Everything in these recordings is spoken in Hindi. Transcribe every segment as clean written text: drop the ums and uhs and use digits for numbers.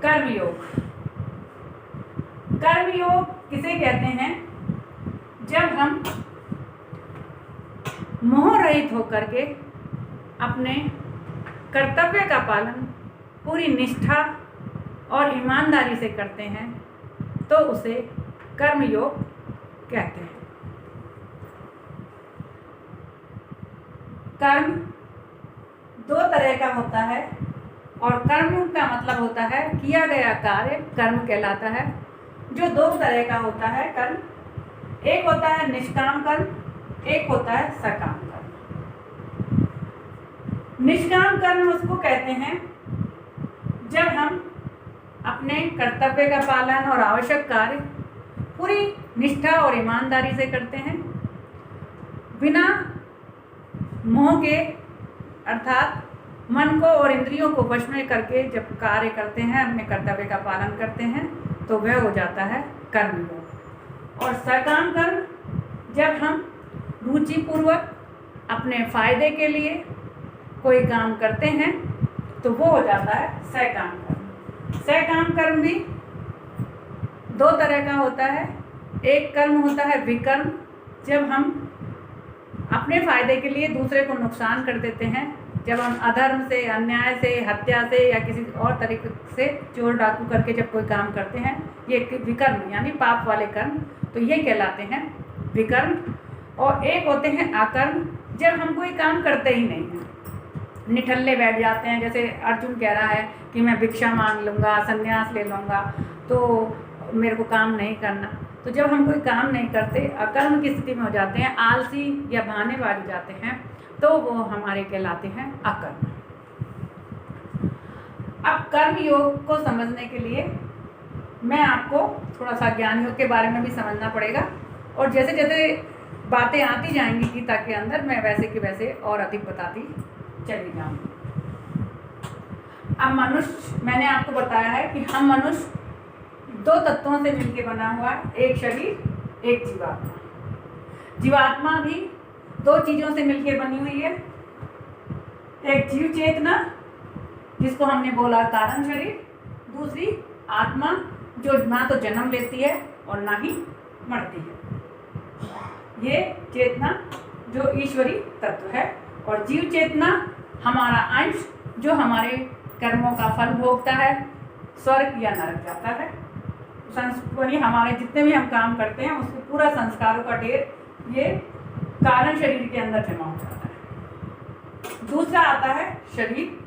कर्मयोग। कर्मयोग किसे कहते हैं? जब हम मोह रहित होकर के अपने कर्तव्य का पालन पूरी निष्ठा और ईमानदारी से करते हैं तो उसे कर्मयोग कहते हैं। कर्म दो तरह का होता है और कर्म का मतलब होता है किया गया कार्य कर्म कहलाता है। जो दो तरह का होता है कर्म, एक होता है निष्काम कर्म, एक होता है सकाम कर्म। निष्काम कर्म उसको कहते हैं जब हम अपने कर्तव्य का पालन और आवश्यक कार्य पूरी निष्ठा और ईमानदारी से करते हैं, बिना मोह के, अर्थात मन को और इंद्रियों को वश में करके जब कार्य करते हैं, अपने कर्तव्य का पालन करते हैं, तो वह हो जाता है कर्मयोग। और सकाम कर्म जब हम रुचिपूर्वक अपने फायदे के लिए कोई काम करते हैं तो वो हो जाता है सकाम कर्म। सकाम कर्म भी दो तरह का होता है। एक कर्म होता है विकर्म, जब हम अपने फायदे के लिए दूसरे को नुकसान कर देते हैं, जब हम अधर्म से, अन्याय से, हत्या से या किसी और तरीके से चोर डाकू करके जब कोई काम करते हैं, ये विकर्म यानी पाप वाले कर्म, तो ये कहलाते हैं विकर्म। और एक होते हैं अकर्म, जब हम कोई काम करते ही नहीं हैं, निठल्ले बैठ जाते हैं। जैसे अर्जुन कह रहा है कि मैं भिक्षा मांग लूँगा, संन्यास ले लूँगा, तो मेरे को काम नहीं करना। तो जब हम कोई काम नहीं करते, अकर्म की स्थिति में हो जाते हैं, आलसी या बहाने बाज जाते हैं, तो वो हमारे कहलाते हैं अकर्म। अब कर्म योग को समझने के लिए मैं आपको थोड़ा सा ज्ञान योग के बारे में भी समझना पड़ेगा, और जैसे जैसे बातें आती जाएंगी गीता के अंदर, मैं वैसे के वैसे और अधिक बताती चली जाऊंगी। अब मनुष्य, मैंने आपको बताया है कि हम मनुष्य दो तत्वों से मिलकर बना हुआ है, एक शरीर, एक जीवात्मा। जीवात्मा भी दो चीज़ों से मिलकर बनी हुई है, एक जीव चेतना जिसको हमने बोला कारण शरीर, दूसरी आत्मा जो ना तो जन्म लेती है और ना ही मरती है। ये चेतना जो ईश्वरी तत्व है, और जीव चेतना हमारा अंश जो हमारे कर्मों का फल भोगता है, स्वर्ग या नरक जाता है। वही हमारे जितने भी हम काम करते हैं उसके पूरा संस्कारों का ढेर ये कारण शरीर के अंदर जमा हो जाता है। दूसरा आता है शरीर,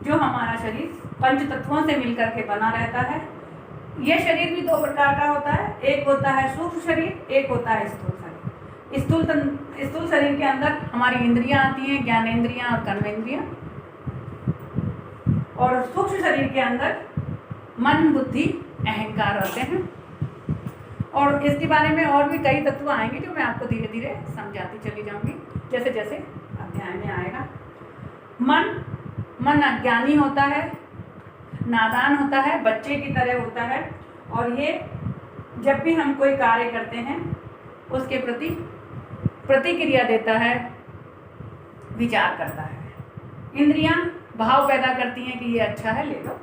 जो हमारा शरीर पंच तत्वों से मिलकर के बना रहता है। यह शरीर भी दो प्रकार का होता है, एक होता है सूक्ष्म शरीर, एक होता है स्थूल शरीर। स्थूल शरीर के अंदर हमारी इंद्रियां आती हैं, ज्ञानेंद्रियां और कर्मेंद्रियां, और सूक्ष्म शरीर के अंदर मन, बुद्धि, अहंकार होते हैं। और इसके बारे में और भी कई तत्व आएंगे जो मैं आपको धीरे धीरे समझाती चली जाऊंगी जैसे जैसे अध्याय में आएगा। मन अज्ञानी होता है, नादान होता है, बच्चे की तरह होता है, और ये जब भी हम कोई कार्य करते हैं उसके प्रति प्रतिक्रिया देता है, विचार करता है। इंद्रियां भाव पैदा करती हैं कि ये अच्छा है, ले लो।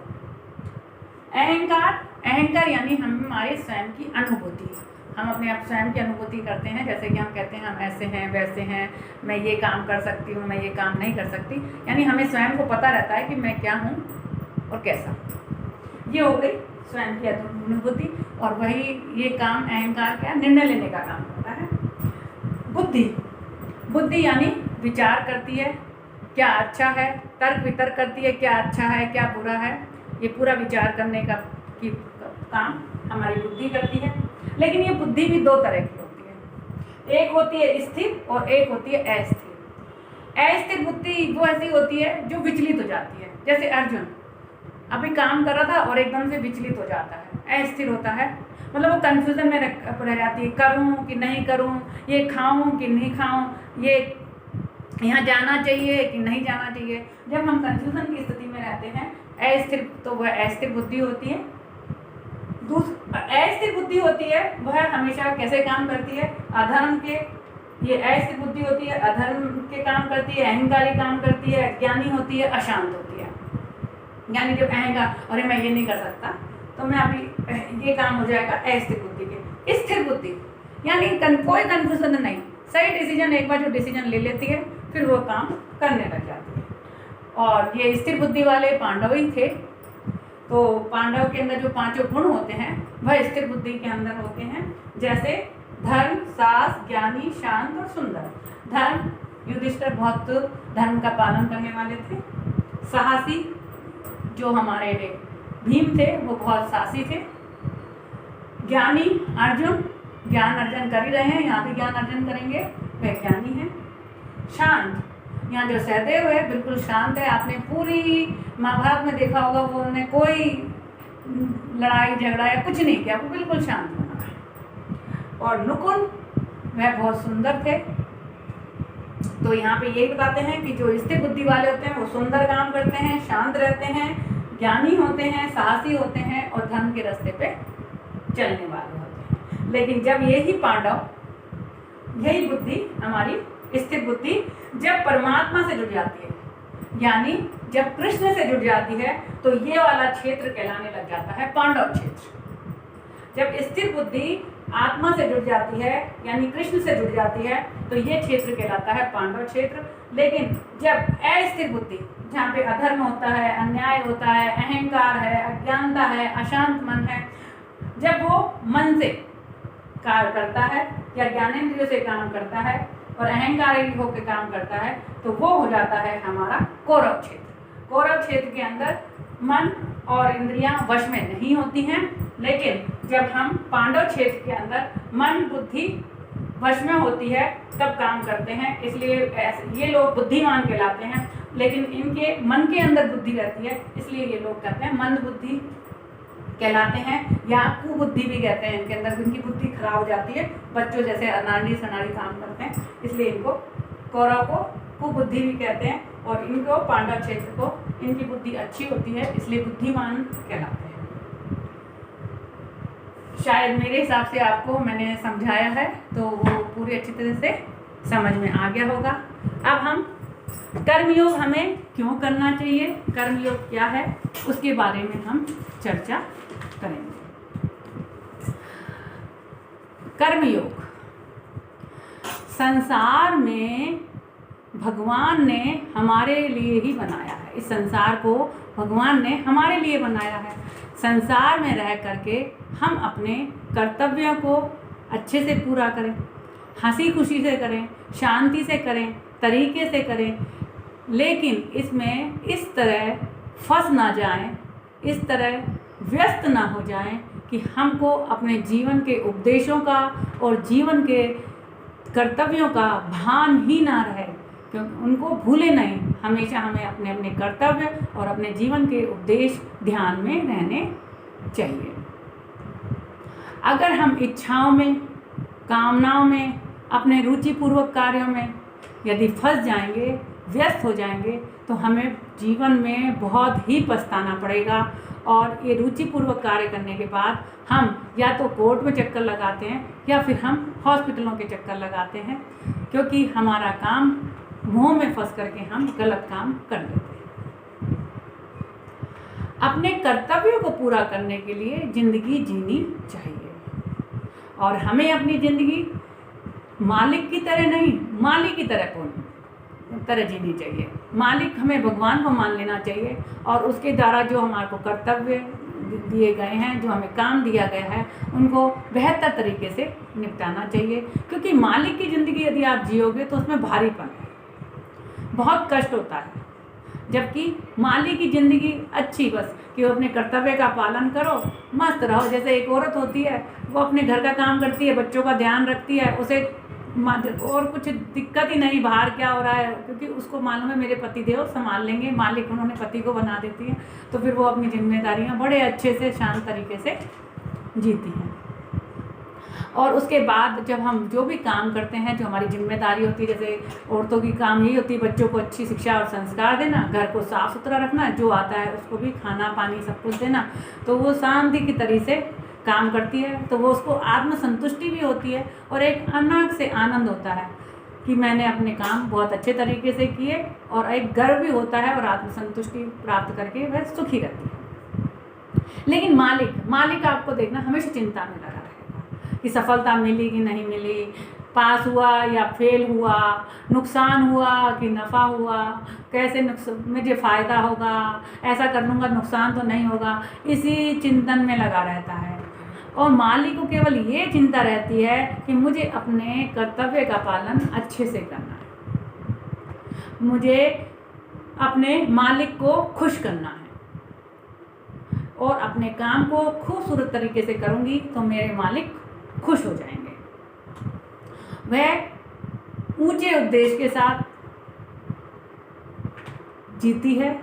अहंकार यानी हमारे स्वयं की अनुभूति, हम अपने आप स्वयं की अनुभूति करते हैं, जैसे कि हम कहते हैं हम ऐसे हैं, वैसे हैं, मैं ये काम कर सकती हूँ, मैं ये काम नहीं कर सकती, यानी हमें स्वयं को पता रहता है कि मैं क्या हूँ और कैसा। ये हो गई स्वयं की अनुभूति, और वही ये काम अहंकार क्या, निर्णय लेने का काम करता है। बुद्धि यानी विचार करती है, क्या अच्छा है, तर्क वितर्क करती है, क्या अच्छा है क्या बुरा है, ये पूरा विचार करने का काम हमारी बुद्धि करती है। लेकिन ये बुद्धि भी दो तरह की होती है, एक होती है स्थिर और एक होती है अस्थिर। अस्थिर बुद्धि वो ऐसी होती है जो विचलित हो जाती है, जैसे अर्जुन अभी काम कर रहा था और एकदम से विचलित हो जाता है। अस्थिर होता है मतलब वो कन्फ्यूजन में रह जाती है, करूं कि नहीं करूं, ये खाऊं कि नहीं खाऊं, ये यहाँ जाना चाहिए कि नहीं जाना चाहिए। जब हम कन्फ्यूजन की स्थिति में रहते हैं अस्थिर, तो वह अस्थिर बुद्धि होती है। अस्थिर बुद्धि होती है वह हमेशा कैसे काम करती है, अधर्म के, ये अस्थिर बुद्धि होती है अधर्म के काम करती है, अहंकारी काम करती है, अज्ञानी होती है, अशांत होती है। यानी जब अहंकार, अरे मैं ये नहीं कर सकता, तो मैं अभी ये काम हो जाएगा अस्थिर बुद्धि के। स्थिर बुद्धि यानी कोई कन्फ्यूजन नहीं, सही डिसीजन एक बार जो डिसीजन ले लेती है फिर वो काम करने लग जाती है। और ये स्थिर बुद्धि वाले पांडव ही थे। तो पांडव के अंदर जो पांचों गुण होते हैं वह स्थिर बुद्धि के अंदर होते हैं, जैसे धर्म, साहस, ज्ञानी, शांत और सुंदर। धर्म, युधिष्ठिर बहुत धर्म का पालन करने वाले थे। साहसी, जो हमारे भीम थे वो बहुत साहसी थे। ज्ञानी, अर्जुन ज्ञान अर्जन कर ही रहे हैं, यहाँ भी ज्ञान अर्जन करेंगे, वह ज्ञानी है। शांत, यहाँ जो सहदेव है बिल्कुल शांत है। आपने पूरी महाभारत में देखा होगा, वो उन्होंने कोई लड़ाई झगड़ा या कुछ नहीं किया, वो बिल्कुल शांत बना। और नुकुल, वह बहुत सुंदर थे। तो यहाँ पे यही बताते हैं कि जो स्थिर बुद्धि वाले होते हैं वो सुंदर काम करते हैं, शांत रहते हैं, ज्ञानी होते हैं, साहसी होते हैं और धर्म के रास्ते पे चलने वाले होते हैं। लेकिन जब यही पांडव, यही बुद्धि हमारी स्थिर बुद्धि जब परमात्मा से जुड़ जाती है, यानी जब कृष्ण से जुड़ जाती है, तो ये वाला क्षेत्र कहलाने लग जाता है पांडव क्षेत्र। जब स्थिर बुद्धि आत्मा से जुड़ जाती है यानी कृष्ण से जुड़ जाती है, तो ये क्षेत्र कहलाता है पांडव क्षेत्र। लेकिन जब अस्थिर बुद्धि, जहाँ पे अधर्म होता है, अन्याय होता है, अहंकार है, अज्ञानता है, अशांत मन है, जब वो मन से कार्य करता है या ज्ञानेंद्रियों से काम करता है और अहंकारी होकर काम करता है, तो वो हो जाता है हमारा कौरव क्षेत्र। कौरव क्षेत्र के अंदर मन और इंद्रियां वश में नहीं होती हैं। लेकिन जब हम पांडव क्षेत्र के अंदर मन बुद्धि वश में होती है तब काम करते हैं। इसलिए ये लोग बुद्धिमान कहलाते हैं, लेकिन इनके मन के अंदर बुद्धि रहती है, इसलिए ये लोग कहते हैं मंद बुद्धि कहलाते हैं, या कुबुद्धि भी कहते हैं। इनके अंदर इनकी बुद्धि खराब हो जाती है, बच्चों जैसे अनाड़ी सनाड़ी काम करते हैं, इसलिए इनको कौरव को कुबुद्धि भी कहते हैं। और इनको पांडव क्षेत्र को इनकी बुद्धि अच्छी होती है, इसलिए बुद्धिमान कहलाते हैं। शायद मेरे हिसाब से आपको मैंने समझाया है तो वो पूरी अच्छी तरह से समझ में आ गया होगा। अब हम कर्मयोग हमें क्यों करना चाहिए, कर्मयोग क्या है, उसके बारे में हम चर्चा करेंगे। कर्मयोग संसार में भगवान ने हमारे लिए ही बनाया है। इस संसार को भगवान ने हमारे लिए बनाया है। संसार में रह करके हम अपने कर्तव्यों को अच्छे से पूरा करें, हंसी खुशी से करें, शांति से करें, तरीके से करें, लेकिन इसमें इस तरह फंस ना जाएं, इस तरह व्यस्त ना हो जाएं कि हमको अपने जीवन के उपदेशों का और जीवन के कर्तव्यों का भान ही ना रहे, क्योंकि उनको भूले नहीं। हमेशा हमें अपने अपने कर्तव्य और अपने जीवन के उपदेश ध्यान में रहने चाहिए। अगर हम इच्छाओं में, कामनाओं में, अपने रुचिपूर्वक कार्यों में यदि फंस जाएंगे, व्यस्त हो जाएंगे, तो हमें जीवन में बहुत ही पछताना पड़ेगा। और ये रुचिपूर्वक कार्य करने के बाद हम या तो कोर्ट में चक्कर लगाते हैं या फिर हम हॉस्पिटलों के चक्कर लगाते हैं, क्योंकि हमारा काम मोह में फंस करके हम गलत काम कर लेते हैं। अपने कर्तव्यों को पूरा करने के लिए ज़िंदगी जीनी चाहिए, और हमें अपनी ज़िंदगी मालिक की तरह नहीं, मालिक की तरह जीनी चाहिए। मालिक हमें भगवान को मान लेना चाहिए, और उसके द्वारा जो हमारे को कर्तव्य दिए गए हैं, जो हमें काम दिया गया है, उनको बेहतर तरीके से निपटाना चाहिए। क्योंकि मालिक की ज़िंदगी यदि आप जियोगे तो उसमें भारीपन है, बहुत कष्ट होता है। जबकि मालिक की ज़िंदगी अच्छी, बस कि वो अपने कर्तव्य का पालन करो, मस्त रहो। जैसे एक औरत होती है, वो अपने घर का काम करती है, बच्चों का ध्यान रखती है, उसे और कुछ दिक्कत ही नहीं बाहर क्या हो रहा है, क्योंकि उसको मालूम है मेरे पति देव संभाल लेंगे, मालिक उन्होंने पति को बना देती है, तो फिर वो अपनी जिम्मेदारियां बड़े अच्छे से शांत तरीके से जीती हैं। और उसके बाद जब हम जो भी काम करते हैं, जो हमारी जिम्मेदारी होती है, जैसे औरतों की काम यही होती है बच्चों को अच्छी शिक्षा और संस्कार देना, घर को साफ सुथरा रखना, जो आता है उसको भी खाना पानी सब कुछ देना, तो वो शांति की तरह से काम करती है। तो वो उसको आत्मसंतुष्टि भी होती है और एक अलग से आनंद होता है कि मैंने अपने काम बहुत अच्छे तरीके से किए, और एक गर्व भी होता है और आत्मसंतुष्टि प्राप्त करके वह सुखी रहती है। लेकिन मालिक आपको देखना हमेशा चिंता में लगा रहेगा कि सफलता मिली कि नहीं मिली, पास हुआ या फेल हुआ, नुकसान हुआ कि नफ़ा हुआ, कैसे मुझे फ़ायदा होगा, ऐसा कर लूँगा नुकसान तो नहीं होगा, इसी चिंतन में लगा रहता है। और मालिक को केवल ये चिंता रहती है कि मुझे अपने कर्तव्य का पालन अच्छे से करना है, मुझे अपने मालिक को खुश करना है, और अपने काम को खूबसूरत तरीके से करूँगी तो मेरे मालिक खुश हो जाएंगे। वह ऊंचे उद्देश्य के साथ जीती है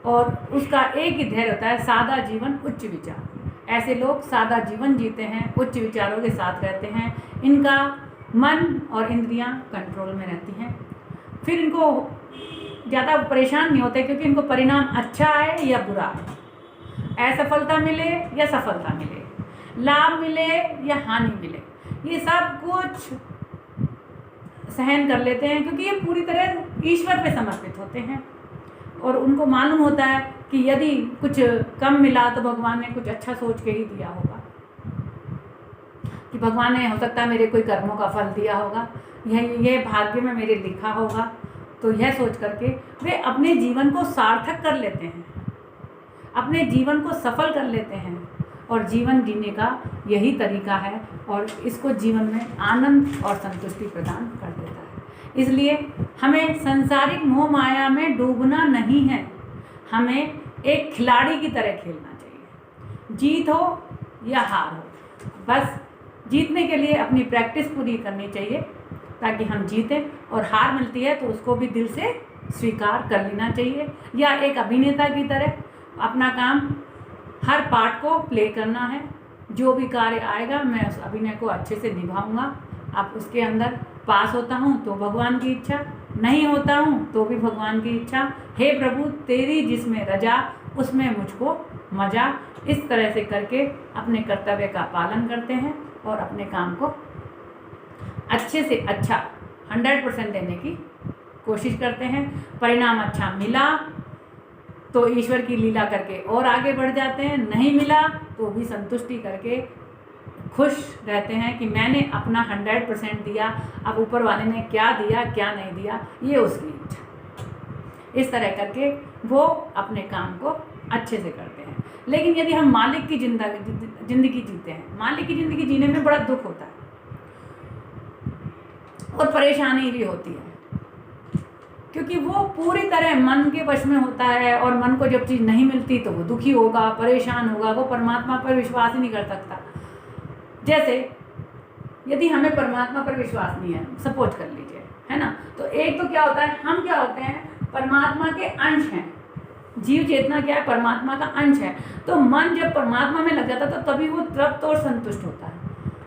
और उसका एक ही ध्येय होता है, सादा जीवन उच्च विचार। ऐसे लोग सादा जीवन जीते हैं, उच्च विचारों के साथ रहते हैं, इनका मन और इंद्रियां कंट्रोल में रहती हैं, फिर इनको ज़्यादा परेशान नहीं होते क्योंकि इनको परिणाम अच्छा आए या बुरा आए, असफलता मिले या सफलता मिले, लाभ मिले या हानि मिले, ये सब कुछ सहन कर लेते हैं क्योंकि ये पूरी तरह ईश्वर पे समर्पित होते हैं। और उनको मालूम होता है कि यदि कुछ कम मिला तो भगवान ने कुछ अच्छा सोच के ही दिया होगा, कि भगवान ने हो सकता है मेरे कोई कर्मों का फल दिया होगा, यह भाग्य में मेरे लिखा होगा। तो यह सोच करके वे अपने जीवन को सार्थक कर लेते हैं, अपने जीवन को सफल कर लेते हैं, और जीवन जीने का यही तरीका है और इसको जीवन में आनंद और संतुष्टि प्रदान कर देता है। इसलिए हमें सांसारिक मोह माया में डूबना नहीं है, हमें एक खिलाड़ी की तरह खेलना चाहिए, जीत हो या हार हो, बस जीतने के लिए अपनी प्रैक्टिस पूरी करनी चाहिए ताकि हम जीतें, और हार मिलती है तो उसको भी दिल से स्वीकार कर लेना चाहिए, या एक अभिनेता की तरह अपना काम हर पार्ट को प्ले करना है, जो भी कार्य आएगा मैं उस अभिनय को अच्छे से निभाऊंगा। अब उसके अंदर पास होता हूँ तो भगवान की इच्छा, नहीं होता हूँ तो भी भगवान की इच्छा, हे प्रभु तेरी जिसमें रजा उसमें मुझको मजा। इस तरह से करके अपने कर्तव्य का पालन करते हैं और अपने काम को अच्छे से अच्छा 100% देने की कोशिश करते हैं। परिणाम अच्छा मिला तो ईश्वर की लीला करके और आगे बढ़ जाते हैं, नहीं मिला तो भी संतुष्टि करके खुश रहते हैं कि मैंने अपना 100% दिया, अब ऊपर वाले ने क्या दिया क्या नहीं दिया ये उसकी इच्छा। इस तरह करके वो अपने काम को अच्छे से करते हैं। लेकिन यदि हम मालिक की ज़िंदगी जीते हैं, मालिक की ज़िंदगी जीने में बड़ा दुख होता है और परेशानी भी होती है, क्योंकि वो पूरी तरह मन के वश में होता है, और मन को जब चीज़ नहीं मिलती तो वो दुखी होगा, परेशान होगा, वो परमात्मा पर विश्वास ही नहीं कर सकता। जैसे यदि हमें परमात्मा पर विश्वास नहीं है, सपोज कर लीजिए, है ना, तो एक तो क्या होता है, हम क्या होते हैं, परमात्मा के अंश हैं, जीव चेतना क्या है, परमात्मा का अंश है। तो मन जब परमात्मा में लग जाता है तो तभी वो तृप्त और संतुष्ट होता है।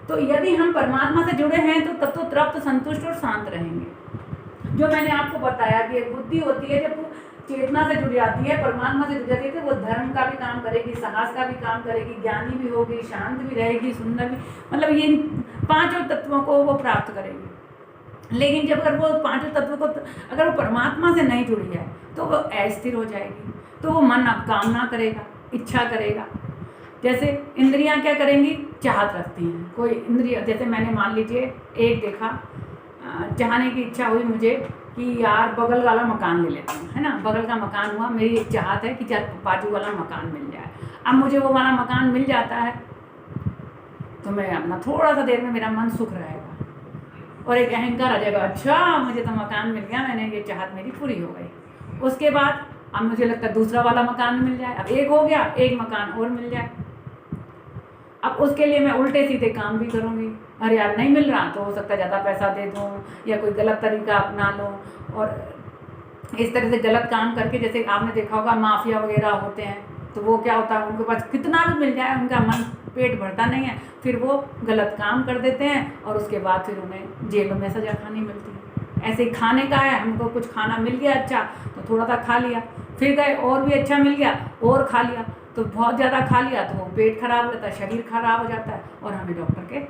तो यदि हम परमात्मा से जुड़े हैं तो तब तो तृप्त, संतुष्ट और शांत रहेंगे। जो मैंने आपको बताया कि एक बुद्धि होती है जब चेतना से जुड़ जाती है, परमात्मा से जुड़ जाती है, तो वो धर्म का भी काम करेगी, साहस का भी काम करेगी, ज्ञानी भी होगी, शांत भी रहेगी, सुंदर भी, मतलब ये पांचों तत्वों को वो प्राप्त करेगी। लेकिन जब अगर वो पांचों तत्वों को अगर वो परमात्मा से नहीं जुड़ी है तो वो अस्थिर हो जाएगी, तो वो मन अब काम ना करेगा, इच्छा करेगा। जैसे इंद्रियां क्या करेंगी, चाहत रखती हैं। कोई इंद्रिय, जैसे मैंने मान लीजिए एक देखा, चाहने की इच्छा हुई मुझे कि यार बगल वाला मकान ले लेता हूँ, है ना, बगल का मकान हुआ, मेरी एक चाहत है कि चल बाजू वाला मकान मिल जाए। अब मुझे वो वाला मकान मिल जाता है तो मैं अपना थोड़ा सा देर में मेरा मन सुख रहेगा और एक अहंकार आ जाएगा, अच्छा मुझे तो मकान मिल गया, मैंने ये चाहत मेरी पूरी हो गई। उसके बाद अब मुझे लगता है दूसरा वाला मकान मिल जाए, अब एक हो गया, एक मकान और मिल जाए। अब उसके लिए मैं उल्टे सीधे काम भी करूँगी, अरे यार नहीं मिल रहा तो हो सकता है ज़्यादा पैसा दे दूँ या कोई गलत तरीका अपना लूँ, और इस तरह से गलत काम करके, जैसे आपने देखा होगा माफिया वगैरह होते हैं, तो वो क्या होता है, उनके पास कितना भी मिल जाए उनका मन पेट भरता नहीं है, फिर वो गलत काम कर देते हैं और उसके बाद फिर उन्हें जेलों में सजा खानी मिलती है। ऐसे ही खाने का है, हमको कुछ खाना मिल गया अच्छा तो थोड़ा सा खा लिया, फिर गए और भी अच्छा मिल गया और खा लिया, तो बहुत ज़्यादा खा लिया तो वो पेट खराब हो जाता है, शरीर खराब हो जाता है और हमें डॉक्टर के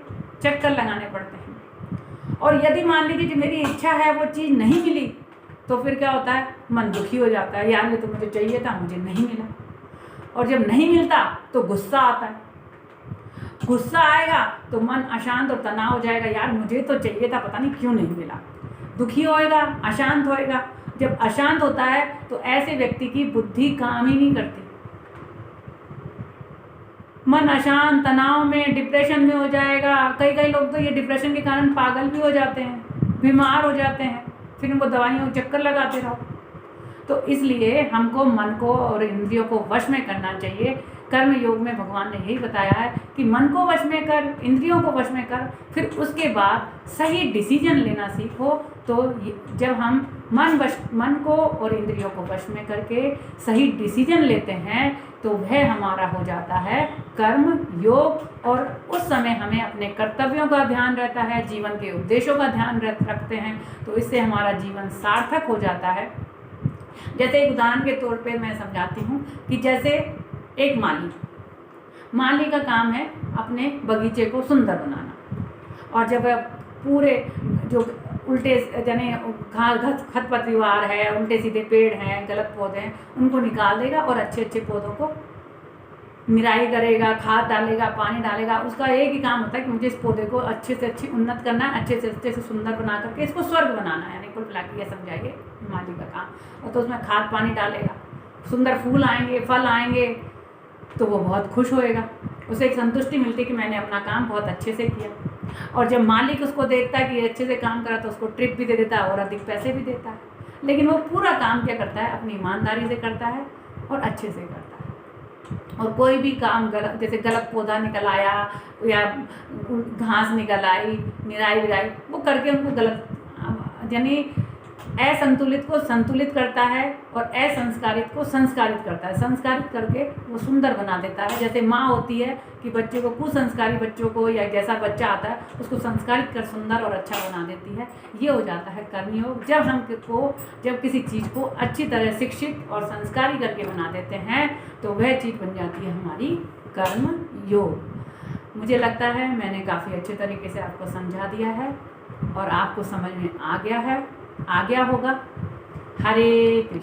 चक्कर लगाने पड़ते हैं। और यदि मान लीजिए कि मेरी इच्छा है वो चीज़ नहीं मिली तो फिर क्या होता है, मन दुखी हो जाता है, यार ये तो मुझे चाहिए था, मुझे नहीं मिला। और जब नहीं मिलता तो गुस्सा आता है। गुस्सा आएगा तो मन अशांत और तनाव हो जाएगा, यार मुझे तो चाहिए था, पता नहीं क्यों नहीं मिला। दुखी होएगा, अशांत होएगा। जब अशांत होता है तो ऐसे व्यक्ति की बुद्धि काम ही नहीं करती। मन अशांत, तनाव में, डिप्रेशन में हो जाएगा। कई लोग तो ये डिप्रेशन के कारण पागल भी हो जाते हैं, बीमार हो जाते हैं, फिर उनको दवाइयों के चक्कर लगाते रहो। तो इसलिए हमको मन को और इंद्रियों को वश में करना चाहिए। कर्म योग में भगवान ने यही बताया है कि मन को वश में कर, इंद्रियों को वश में कर, फिर उसके बाद सही डिसीजन लेना सीखो। तो जब हम मन को और इंद्रियों को वश में करके सही डिसीजन लेते हैं तो वह हमारा हो जाता है कर्म योग। और उस समय हमें अपने कर्तव्यों का ध्यान रहता है, जीवन के उद्देश्यों का ध्यान रखते हैं, तो इससे हमारा जीवन सार्थक हो जाता है। जैसे एक उदाहरण के तौर पे मैं समझाती हूँ कि जैसे एक माली का काम है अपने बगीचे को सुंदर बनाना, और जब पूरे जो उल्टे यानी खरपतवार है, उल्टे सीधे पेड़ हैं, गलत पौधे हैं, उनको निकाल देगा और अच्छे अच्छे पौधों को निराई करेगा, खाद डालेगा, पानी डालेगा। उसका एक ही काम होता है कि मुझे इस पौधे को अच्छे से अच्छी उन्नत करना है, अच्छे से सुंदर बना करके इसको स्वर्ग बनाना है, यानी कुल मिला के ये समझाइए माली का काम। और तो उसमें खाद पानी डालेगा, सुंदर फूल आएंगे, फल आएंगे, तो वो बहुत खुश होएगा, उसे एक संतुष्टि मिलती है कि मैंने अपना काम बहुत अच्छे से किया। और जब मालिक उसको देखता है कि ये अच्छे से काम करा तो उसको ट्रिप भी दे देता है और अधिक पैसे भी देता है। लेकिन वो पूरा काम क्या करता है, अपनी ईमानदारी से करता है और अच्छे से करता है। और कोई भी काम गलत, जैसे गलत पौधा निकल आया या घास निकल आई, निराई विराई वो करके उनको गलत, यानी असंतुलित को संतुलित करता है और असंस्कारित को संस्कारित करता है। संस्कारित करके वो सुंदर बना देता है। जैसे माँ होती है कि बच्चे को, कुसंस्कारी बच्चों को या जैसा बच्चा आता है उसको संस्कारित कर सुंदर और अच्छा बना देती है। ये हो जाता है कर्मयोग। जब किसी चीज़ को अच्छी तरह शिक्षित और संस्कारी करके बना देते हैं तो वह चीज़ बन जाती है हमारी कर्म योग। मुझे लगता है मैंने काफ़ी अच्छे तरीके से आपको समझा दिया है और आपको समझ में आ गया होगा। हरे कृष्ण।